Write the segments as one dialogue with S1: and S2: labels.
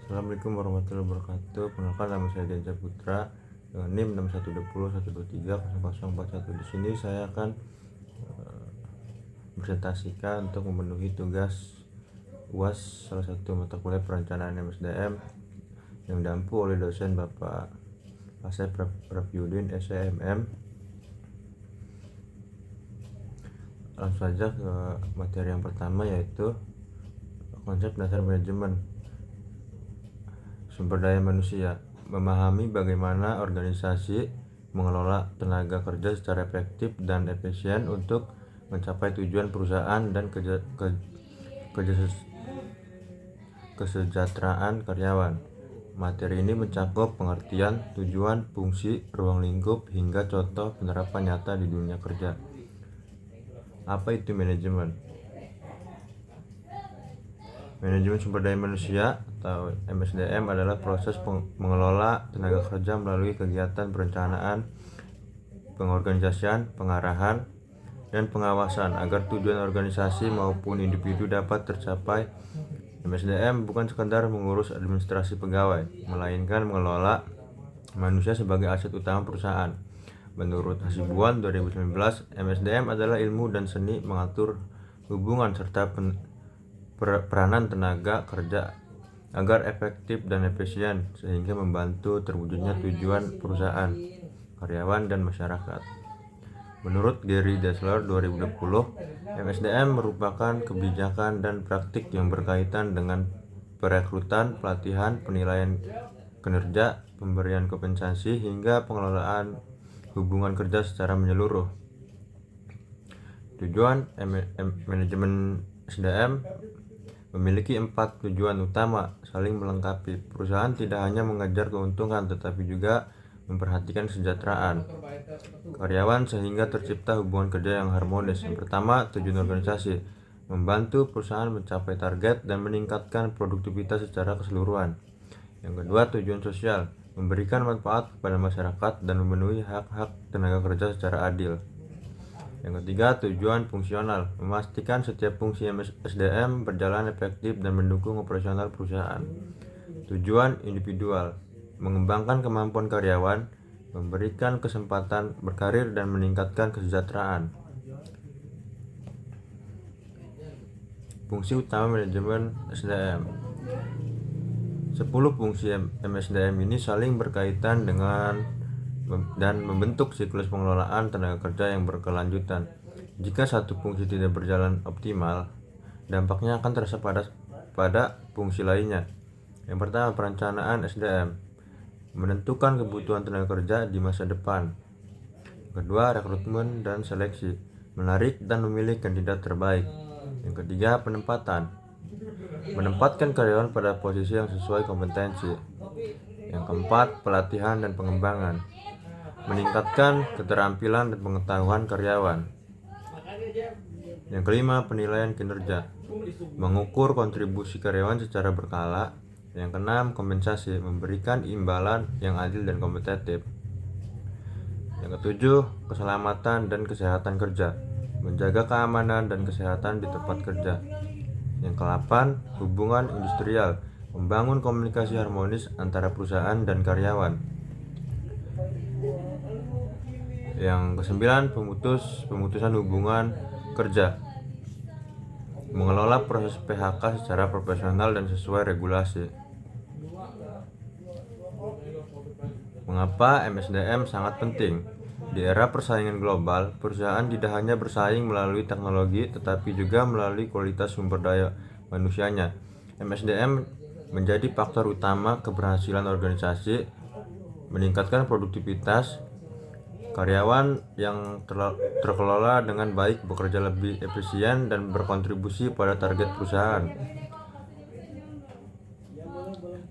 S1: Assalamualaikum warahmatullahi wabarakatuh. Perkenalkan, nama saya Gencar Putra dengan NIM 6120123041. Di sini saya akan presentasikan untuk memenuhi tugas UAS salah satu mata kuliah perencanaan MSDM yang diampu oleh dosen Bapak Asep Rafiuddin SEMM. Langsung saja ke materi yang pertama, yaitu konsep dasar manajemen sumber daya manusia. Memahami bagaimana organisasi mengelola tenaga kerja secara efektif dan efisien untuk mencapai tujuan perusahaan dan kesejahteraan karyawan. Materi ini mencakup pengertian, tujuan, fungsi, ruang lingkup, hingga contoh penerapan nyata di dunia kerja. Apa itu manajemen? Manajemen sumber daya manusia atau MSDM adalah proses mengelola tenaga kerja melalui kegiatan perencanaan, pengorganisasian, pengarahan, dan pengawasan agar tujuan organisasi maupun individu dapat tercapai. MSDM bukan sekadar mengurus administrasi pegawai, melainkan mengelola manusia sebagai aset utama perusahaan. Menurut Hasibuan 2019, MSDM adalah ilmu dan seni mengatur hubungan serta peranan tenaga kerja agar efektif dan efisien sehingga membantu terwujudnya tujuan perusahaan, karyawan, dan masyarakat. Menurut Gary Dessler 2020, MSDM merupakan kebijakan dan praktik yang berkaitan dengan perekrutan, pelatihan, penilaian kinerja, pemberian kompensasi, hingga pengelolaan hubungan kerja secara menyeluruh. Tujuan manajemen SDM memiliki 4 tujuan utama saling melengkapi. Perusahaan tidak hanya mengejar keuntungan tetapi juga memperhatikan kesejahteraan karyawan sehingga tercipta hubungan kerja yang harmonis. Yang pertama, tujuan organisasi membantu perusahaan mencapai target dan meningkatkan produktivitas secara keseluruhan. Yang kedua, tujuan sosial memberikan manfaat kepada masyarakat dan memenuhi hak-hak tenaga kerja secara adil. Yang ketiga, tujuan fungsional memastikan setiap fungsi SDM berjalan efektif dan mendukung operasional perusahaan. Tujuan individual mengembangkan kemampuan karyawan, memberikan kesempatan berkarir, dan meningkatkan kesejahteraan. Fungsi utama manajemen SDM. 10 fungsi MSDM ini saling berkaitan dengan dan membentuk siklus pengelolaan tenaga kerja yang berkelanjutan. Jika satu fungsi tidak berjalan optimal, dampaknya akan terasa pada fungsi lainnya. Yang pertama, perencanaan SDM menentukan kebutuhan tenaga kerja di masa depan. Kedua, rekrutmen dan seleksi menarik dan memilih kandidat terbaik. Yang ketiga, penempatan menempatkan karyawan pada posisi yang sesuai kompetensi. Yang keempat, pelatihan dan pengembangan meningkatkan keterampilan dan pengetahuan karyawan. Yang kelima, penilaian kinerja mengukur kontribusi karyawan secara berkala. Yang keenam, kompensasi memberikan imbalan yang adil dan kompetitif. Yang ketujuh, keselamatan dan kesehatan kerja menjaga keamanan dan kesehatan di tempat kerja. Yang kedelapan, hubungan industrial membangun komunikasi harmonis antara perusahaan dan karyawan. Yang kesembilan, pemutusan hubungan kerja mengelola proses PHK secara profesional dan sesuai regulasi. Mengapa MSDM sangat penting? Di era persaingan global, perusahaan tidak hanya bersaing melalui teknologi tetapi juga melalui kualitas sumber daya manusianya. MSDM menjadi faktor utama keberhasilan organisasi, meningkatkan produktivitas. Karyawan yang terkelola dengan baik bekerja lebih efisien dan berkontribusi pada target perusahaan.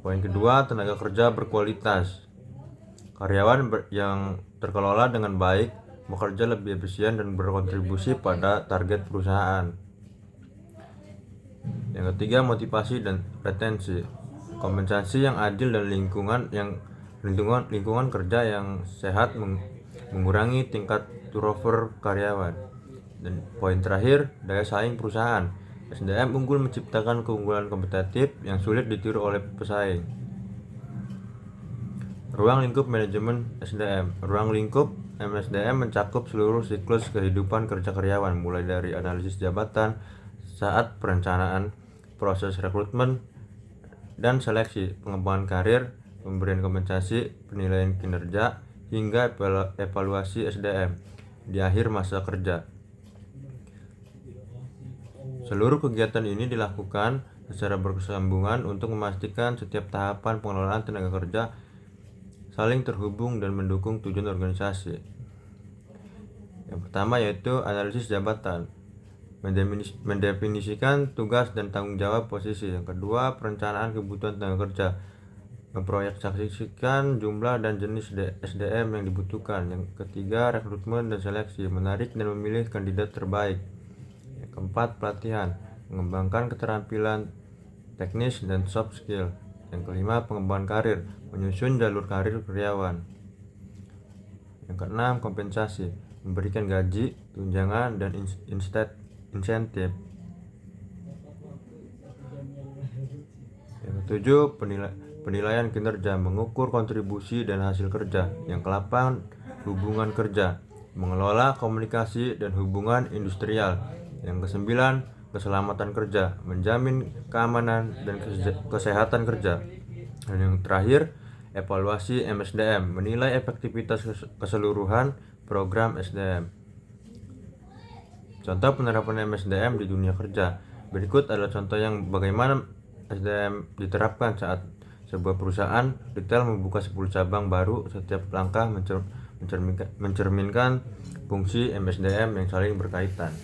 S1: Poin kedua, tenaga kerja berkualitas. Karyawan yang terkelola dengan baik bekerja lebih efisien dan berkontribusi pada target perusahaan. Yang ketiga, motivasi dan retensi. Kompensasi yang adil dan lingkungan kerja yang sehat mengurangi tingkat turnover karyawan. Dan poin terakhir, daya saing perusahaan. SDM unggul menciptakan keunggulan kompetitif yang sulit ditiru oleh pesaing. Ruang lingkup manajemen SDM. Ruang lingkup MSDM mencakup seluruh siklus kehidupan kerja karyawan, mulai dari analisis jabatan saat perencanaan, proses rekrutmen dan seleksi, pengembangan karir, pemberian kompensasi, penilaian kinerja, hingga evaluasi SDM di akhir masa kerja. Seluruh kegiatan ini dilakukan secara berkesinambungan untuk memastikan setiap tahapan pengelolaan tenaga kerja saling terhubung dan mendukung tujuan organisasi. Yang pertama yaitu analisis jabatan, mendefinisikan tugas dan tanggung jawab posisi. Yang kedua, perencanaan kebutuhan tenaga kerja, memproyeksikan jumlah dan jenis SDM yang dibutuhkan. Yang ketiga, rekrutmen dan seleksi, menarik dan memilih kandidat terbaik. Yang keempat, pelatihan, mengembangkan keterampilan teknis dan soft skill. Yang kelima, pengembangan karir, menyusun jalur karir karyawan. Yang keenam, kompensasi, memberikan gaji, tunjangan, dan insentif. Yang ketujuh, penilaian kinerja, mengukur kontribusi dan hasil kerja. Yang ke-8, hubungan kerja, mengelola komunikasi dan hubungan industrial. Yang ke-9, keselamatan kerja, menjamin keamanan dan kesehatan kerja. Dan yang terakhir, evaluasi MSDM, menilai efektivitas keseluruhan program SDM. Contoh penerapan MSDM di dunia kerja. Berikut adalah contoh yang bagaimana SDM diterapkan saat sebuah perusahaan retail membuka 10 cabang baru. Setiap langkah mencerminkan fungsi MSDM yang saling berkaitan.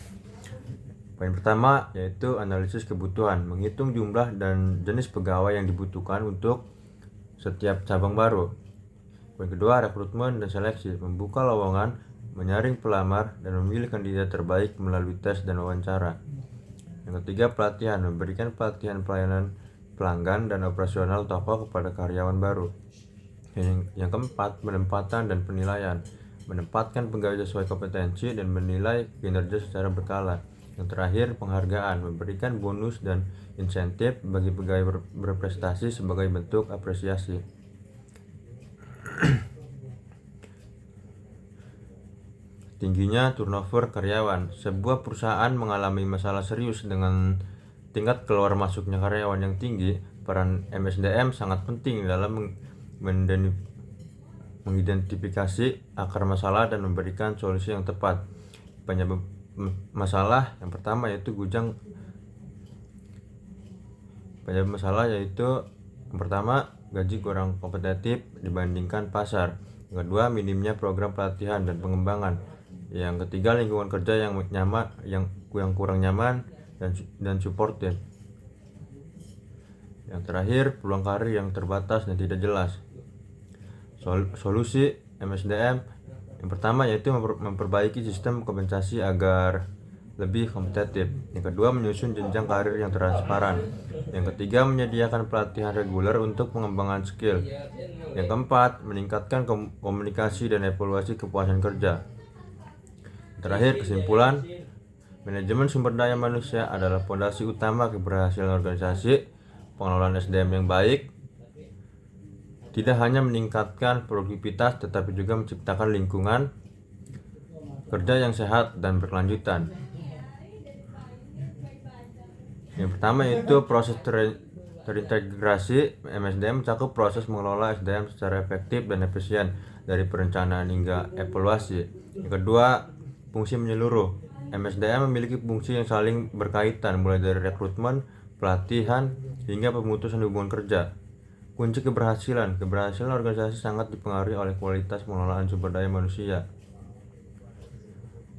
S1: Poin pertama yaitu analisis kebutuhan, menghitung jumlah dan jenis pegawai yang dibutuhkan untuk setiap cabang baru. Poin kedua, rekrutmen dan seleksi, membuka lowongan, menyaring pelamar, dan memilih kandidat terbaik melalui tes dan wawancara. Yang ketiga, pelatihan, memberikan pelatihan pelayanan pelanggan dan operasional toko kepada karyawan baru. Yang keempat, penempatan dan penilaian, menempatkan pegawai sesuai kompetensi dan menilai kinerja secara berkala. Yang terakhir, penghargaan, memberikan bonus dan insentif bagi pegawai berprestasi sebagai bentuk apresiasi. Tingginya turnover karyawan. Sebuah perusahaan mengalami masalah serius dengan tingkat keluar masuknya karyawan yang tinggi. Peran MSDM sangat penting dalam mengidentifikasi akar masalah dan memberikan solusi yang tepat. Penyebab masalah yang pertama yaitu yang pertama, gaji kurang kompetitif dibandingkan pasar. Yang kedua, minimnya program pelatihan dan pengembangan. Yang ketiga, lingkungan kerja yang kurang nyaman dan suportif. Yang terakhir, peluang karir yang terbatas dan tidak jelas. Solusi MSDM yang pertama yaitu memperbaiki sistem kompensasi agar lebih kompetitif. Yang kedua, menyusun jenjang karir yang transparan. Yang ketiga, menyediakan pelatihan reguler untuk pengembangan skill. Yang keempat, meningkatkan komunikasi dan evaluasi kepuasan kerja. Terakhir, kesimpulan, manajemen sumber daya manusia adalah fondasi utama keberhasilan organisasi. Pengelolaan SDM yang baik tidak hanya meningkatkan produktivitas tetapi juga menciptakan lingkungan kerja yang sehat dan berkelanjutan. Yang pertama yaitu proses terintegrasi. MSDM mencakup proses mengelola SDM secara efektif dan efisien dari perencanaan hingga evaluasi. Yang kedua, fungsi menyeluruh. MSDM memiliki fungsi yang saling berkaitan mulai dari rekrutmen, pelatihan, hingga pemutusan hubungan kerja. Kunci keberhasilan organisasi sangat dipengaruhi oleh kualitas pengelolaan sumber daya manusia.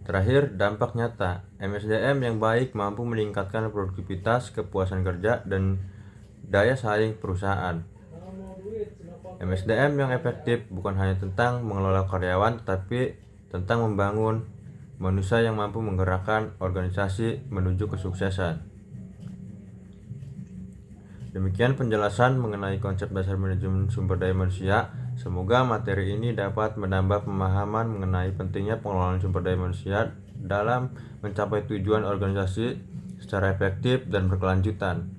S1: Terakhir, dampak nyata. MSDM yang baik mampu meningkatkan produktivitas, kepuasan kerja, dan daya saing perusahaan. MSDM yang efektif bukan hanya tentang mengelola karyawan, tetapi tentang membangun manusia yang mampu menggerakkan organisasi menuju kesuksesan. Demikian penjelasan mengenai konsep dasar manajemen sumber daya manusia. Semoga materi ini dapat menambah pemahaman mengenai pentingnya pengelolaan sumber daya manusia dalam mencapai tujuan organisasi secara efektif dan berkelanjutan.